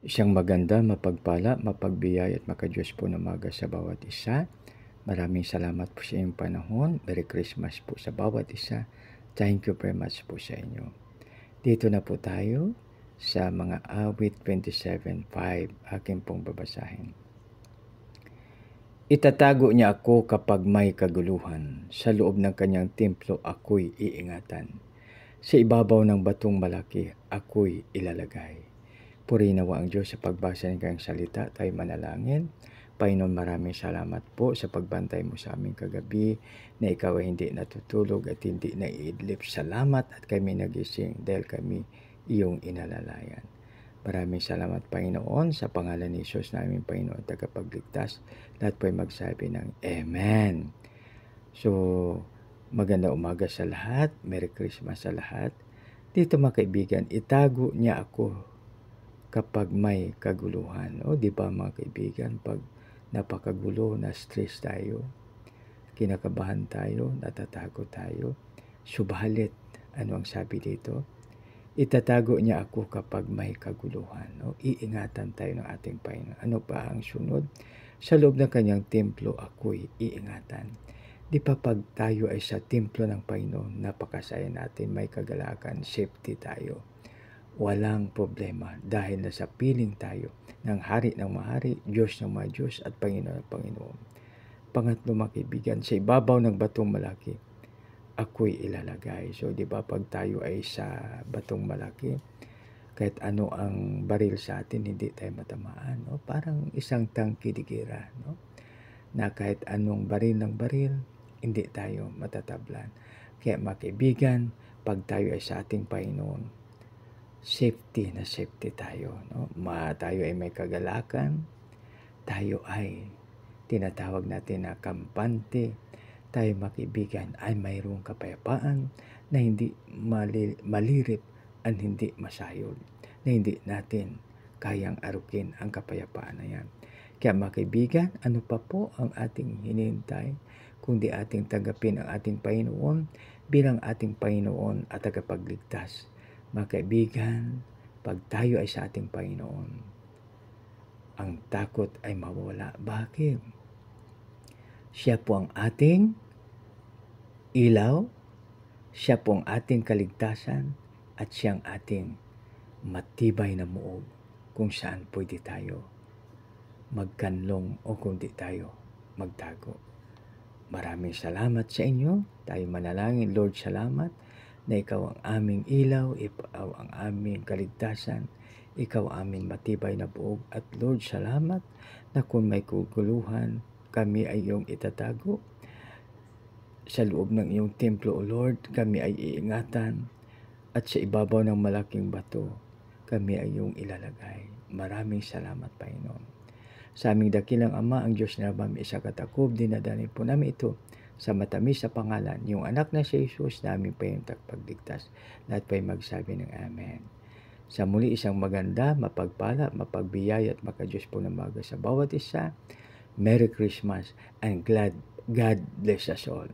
Isang maganda, mapagpala, mapagbiyaya at makadiyos po na umaga sa bawat isa. Maraming salamat po sa inyong panahon. Merry Christmas po sa bawat isa. Thank you very much po sa inyo. Dito na po tayo sa mga awit 27:5. Akin pong babasahin. Itatago niya ako kapag may kaguluhan. Sa loob ng kanyang templo ako'y iingatan. Sa ibabaw ng batong malaki ako'y ilalagay. Purihin nawa ang Diyos sa pagbasa ng kanyang salita. Tayo manalangin. Panginoon, maraming salamat po sa pagbantay mo sa aming kagabi na ikaw ay hindi natutulog at hindi naiidlip. Salamat at kami nagising dahil kami iyong inalalayan. Maraming salamat, Panginoon, sa pangalan ni Jesus namin, Panginoon, tagapagligtas. Lahat po ay magsabi ng Amen. So, maganda umaga sa lahat. Merry Christmas sa lahat. Dito mga kaibigan, itago niya ako kapag may kaguluhan. O, di ba mga kaibigan, pag napakagulo, na-stress tayo, kinakabahan tayo, natatago tayo, subalit, ano ang sabi dito? Itatago niya ako kapag may kaguluhan. No? Iingatan tayo ng ating Panginoon. Ano pa ang sunod? Sa loob ng kanyang templo, ako'y iingatan. Di pa pag tayo ay sa templo ng Panginoon, napakasaya natin, may kagalakan, safety tayo. Walang problema dahil nasa piling tayo ng hari ng mahari, Diyos ng mga Diyos at Panginoon ng Panginoon. Pangatlo mga kaibigan, sa ibabaw ng batong malaki, ako'y ilalagay. So, di ba pag tayo ay sa batong malaki, kahit ano ang baril sa atin, hindi tayo matamaan. No? Parang isang tangki de guerra, no? Na kahit anong baril ng baril, hindi tayo matatablan. Kaya mga kaibigan, pag tayo ay sa ating Panginoon, safety na safety tayo. No? Tayo ay may kagalakan, tayo ay tinatawag natin na kampante, tayo makibigan ay mayroong kapayapaan na hindi malirip at hindi masayod, na hindi natin kayang arukin ang kapayapaan na yan. Kaya mga kaibigan, ano pa po ang ating hinihintay kundi ating tanggapin ang ating Panginoon bilang ating Panginoon at tagapagligtas. Mga kaibigan, pag tayo ay sa ating Panginoon, ang takot ay mawala. Bakit? Siya po ang ating ilaw, siya po ang ating kaligtasan, at siyang ating matibay na muog kung saan pwede tayo magkanlong o kundi tayo magtago. Maraming salamat sa inyo. Tayo manalangin. Lord, salamat na ikaw ang aming ilaw, ikaw ang aming kaligtasan, ikaw ang aming matibay na buog. At Lord, salamat na kung may kuguluhan, kami ay iyong itatago. Sa loob ng iyong templo, O Lord, kami ay iingatan. At sa ibabaw ng malaking bato, kami ay iyong ilalagay. Maraming salamat, Panginoon. Sa aming dakilang Ama, ang Diyos na namin isa katakob, dinadanin po namin ito sa matamis sa pangalan, yung anak na si Jesus namin pa yung pagligtas. Lahat pa'y magsabi ng Amen. Sa muli, isang maganda, mapagpala, mapagbiyaya at makadiyos po na umaga sa bawat isa. Merry Christmas and God bless us all.